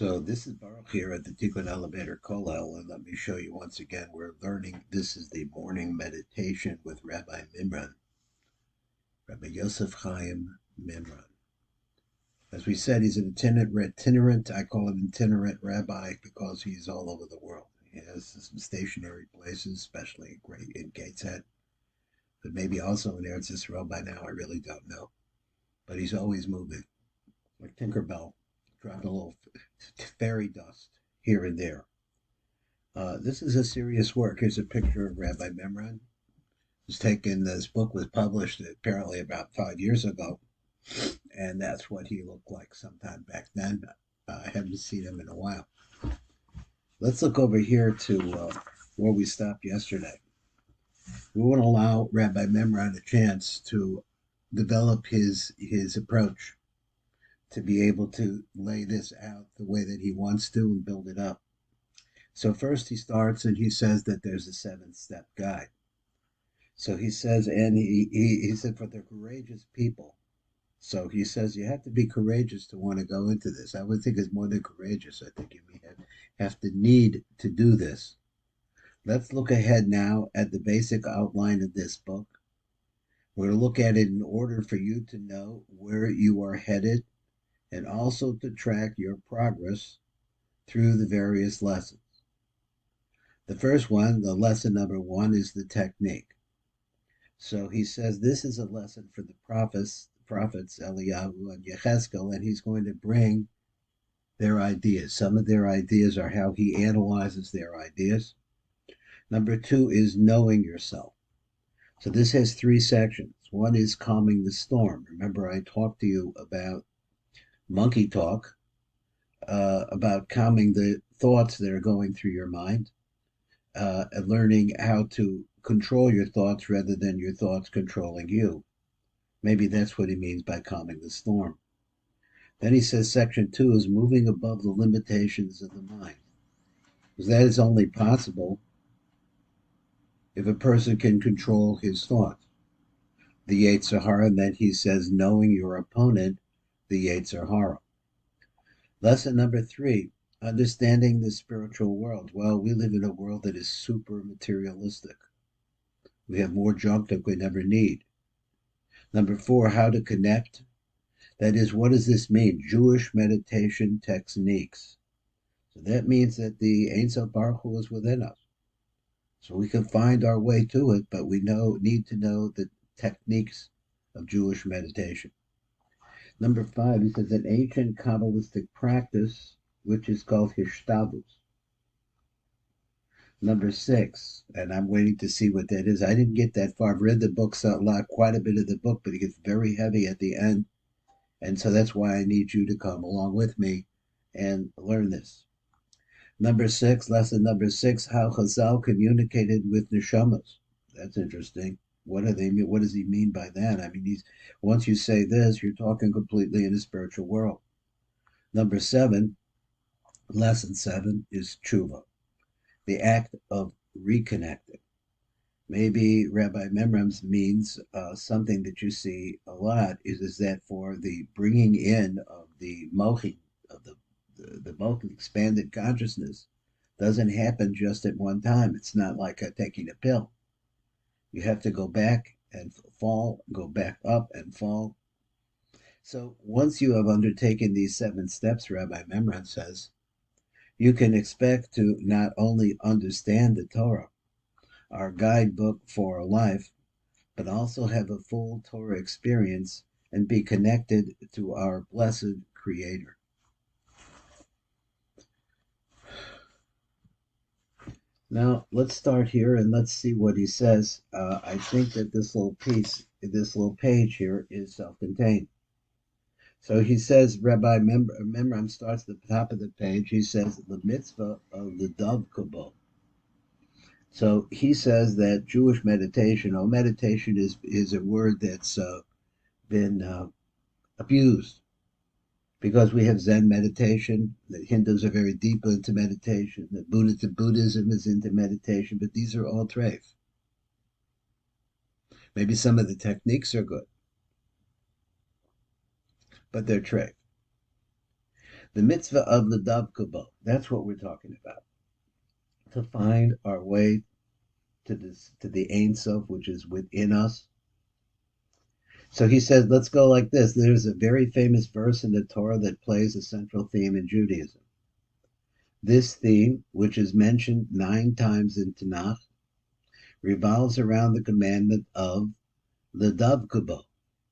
So this is Baruch here at the Tikkun Elevator Kollel, and let me show you once again. We're learning. This is the morning meditation with Rabbi Mimran, Rabbi Yosef Chaim Mimran. As we said, he's an itinerant. I call him itinerant rabbi because he's all over the world. He has some stationary places, especially in Gateshead, but maybe also in Eretz Yisrael by now. I really don't know, but he's always moving, like Tinkerbell, dropping a little fairy dust here and there. This is a serious work. Here's a picture of Rabbi Mimran. This book was published apparently about 5 years ago, and that's what he looked like sometime back then. I haven't seen him in a while. Let's look over here to where we stopped yesterday. We want to allow Rabbi Mimran a chance to develop his approach, to be able to lay this out the way that he wants to and build it up. So first he starts and he says that there's a 7-step guide. So he says, and he said for the courageous people. So he says you have to be courageous to want to go into this. I would think it's more than courageous. I think you may have to need to do this. Let's look ahead now at the basic outline of this book. We're going to look at it in order for you to know where you are headed and also to track your progress through the various lessons. The first one, the lesson number 1, is the technique. So he says this is a lesson for the prophets Eliyahu and Yechezkel, and he's going to bring their ideas. Some of their ideas are how he analyzes their ideas. Number 2 is knowing yourself. So this has 3 sections. One is calming the storm. Remember, I talked to you about monkey talk, about calming the thoughts that are going through your mind, and learning how to control your thoughts rather than your thoughts controlling you. Maybe that's what he means by calming the storm. Then he says section 2 is moving above the limitations of the mind. Because that is only possible if a person can control his thoughts. The Yetzer Hara, and then he says knowing your opponent, the Yetzer Hara. Lesson number 3, understanding the spiritual world. Well, we live in a world that is super materialistic. We have more junk than we never need. Number 4, how to connect. That is, what does this mean? Jewish meditation techniques. So that means that the Ein Sof Baruch Hu is within us. So we can find our way to it, but we need to know the techniques of Jewish meditation. Number 5, he says an ancient Kabbalistic practice, which is called Hishtadlus. Number 6, and I'm waiting to see what that is. I didn't get that far. I've read the book a lot, quite a bit of the book, but it gets very heavy at the end. And so that's why I need you to come along with me and learn this. Number 6, lesson number 6, how Chazal communicated with neshamas. That's interesting. What do they mean? What does he mean by that? I mean, once you say this, you're talking completely in the spiritual world. Number 7, lesson 7 is tshuva, the act of reconnecting. Maybe Rabbi Memram's means something that you see a lot is that for the bringing in of the mochi, of the mochi, expanded consciousness, doesn't happen just at one time. It's not like taking a pill. You have to go back and fall, go back up and fall. So once you have undertaken these 7 steps, Rabbi Memran says, you can expect to not only understand the Torah, our guidebook for life, but also have a full Torah experience and be connected to our blessed Creator. Now, let's start here and let's see what he says. I think that this little page here is self-contained. So he says, Rabbi Memram starts at the top of the page. He says, the mitzvah of the Dov Kabul. So he says that Jewish meditation, meditation is a word that's been abused because we have Zen meditation. The Hindus are very deep into meditation. The Buddhism is into meditation, but these are all treif. Maybe some of the techniques are good, but they're treif. The mitzvah of the Davkubo. That's what we're talking about. To find our way to the Ein Sof, which is within us. So he says, let's go like this. There's a very famous verse in the Torah that plays a central theme in Judaism. This theme, which is mentioned 9 times in Tanakh, revolves around the commandment of Ledavkubo,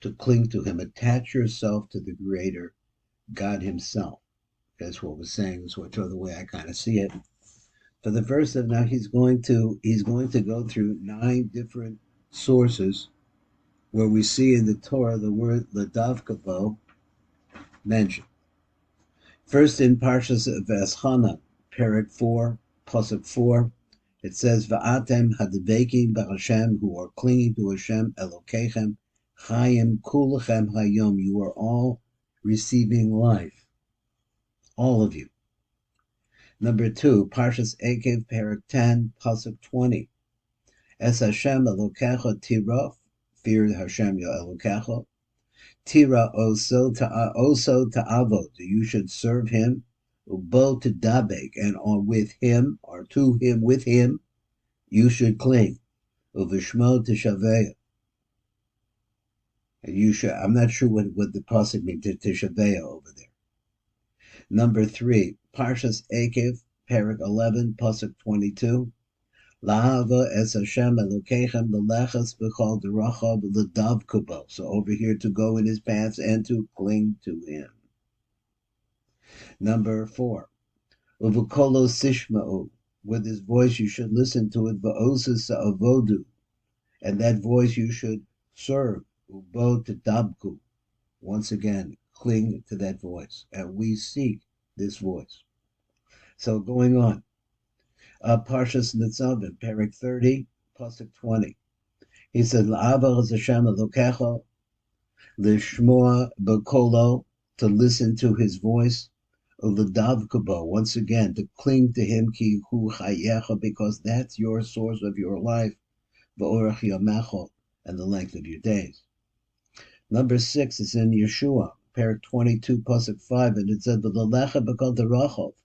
to cling to him, attach yourself to the Creator, God Himself. That's what we're saying, is what the way I kind of see it. For the verse of now, he's going to go through 9 different sources where we see in the Torah the word Ledavkubo mentioned. First in Parshas V'eschana, Perek 4, Pasuk 4, it says, Va'atem hadvekim b'Hashem, who are clinging to Hashem, Elokechem, Chayim kulchem hayom, you are all receiving life. All of you. Number 2, Parshas Ekev, Perek 10, Pasuk 20, Es Hashem Elokecha tiraf, fear Hashem your Elokecha, Tira oso ta'avod, you should serve him, ubo t'dabek, and on with him, or to him, with him, you should cling, uvishmo t'shaveya, and you should, I'm not sure what the pasuk means, t'shaveya over there. Number 3, Parshas Ekev, Perek 11, Pasuk 22, La'ava es Hashem Elokechem b'lechas b'chol derachav l'davkubo. So over here, to go in his paths and to cling to him. Number 4, Uvukolo sishma'u, with his voice you should listen to it, va'osis sa'avodu, and that voice you should serve, ubo tadabku. Once again, cling to that voice, and we seek this voice. So going on. Parshas Nitzavim, Perek 30, Pasuk 20. He said, La'avar Hashem Elokecha, Lishmoa B'kolo, to listen to his voice, U'ledavkubo, once again, to cling to him, Ki hu chayecha, because that's your source of your life, V'orach yamecha, and the length of your days. Number 6 is in Yeshua, Perek 22, Pasuk 5, and it said, V'lelecha b'kol derachov,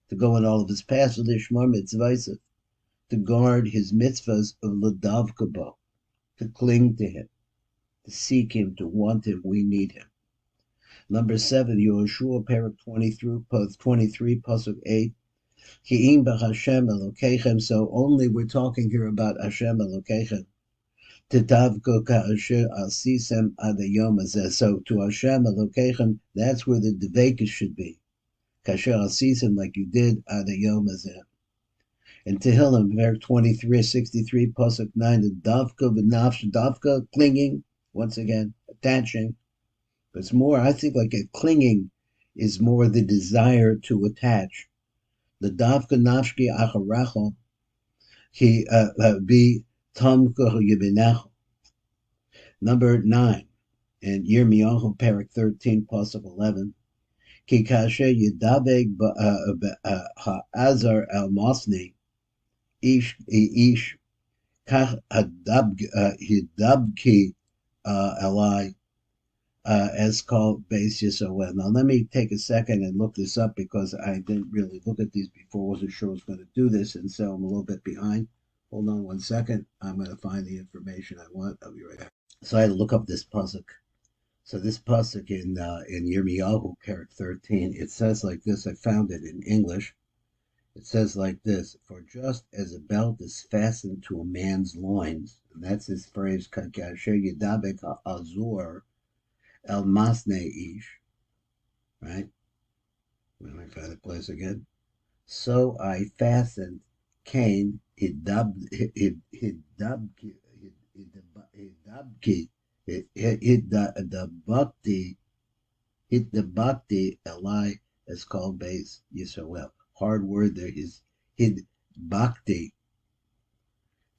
to go in all of his paths, with Ishmar mitzvaysev, to guard his mitzvahs of Ledavkubo, to cling to him, to seek him, to want him, we need him. Number 7, Yehoshua, Perek 23, Pasuk 8, Ki'im b'Hashem Elokechem, so only we're talking here about Hashem Elokechem, T'tavko ka'asher asisem ad hayom hazeh, so to Hashem Elokechem, that's where the dvekus should be. Kasher asisem, like you did ad hayom hazeh. And Tehillim, Perek 23, 63, Pasuk 9, the davka v'nafsh, davka, clinging, once again, attaching. It's more, I think, like a clinging is more the desire to attach. The davka nafshki acharacha, ki be tamka yibinecha. Number 9, and Yirmiyahu, Perek 13, Pasuk 11, ki kasher yidabeg ha'azar al masni, ish kach hidabki alai, as called Beis Yisrael. Now let me take a second and look this up, because I didn't really look at these before, wasn't sure I was going to do this, and so I'm a little bit behind. Hold on one second, I'm going to find the information I want. I'll be right back. So I had to look up this pasuk. So this pasuk in Yirmiyahu, Perek 13, it says like this. I found it in English. It says like this: for just as a belt is fastened to a man's loins, and that's his phrase, kasher yidabek ha'azur el masne ish, right? Let me find the place again. So I fastened Cain hidabki Elai, as called Beis Yisrael. Hard word there is hid bhakti,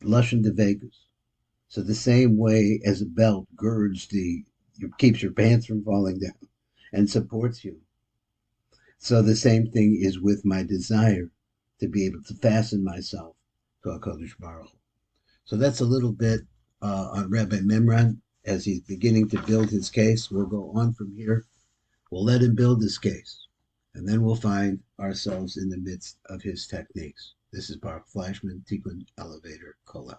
lashon devekus. So the same way as a belt girds keeps your pants from falling down and supports you, so the same thing is with my desire to be able to fasten myself to HaKadosh Baruch Hu. So that's a little bit on Rabbi Mimran as he's beginning to build his case. We'll go on from here. We'll let him build his case. And then we'll find ourselves in the midst of his techniques. This is Baruch Flashman, Tikkun Elevator Kola.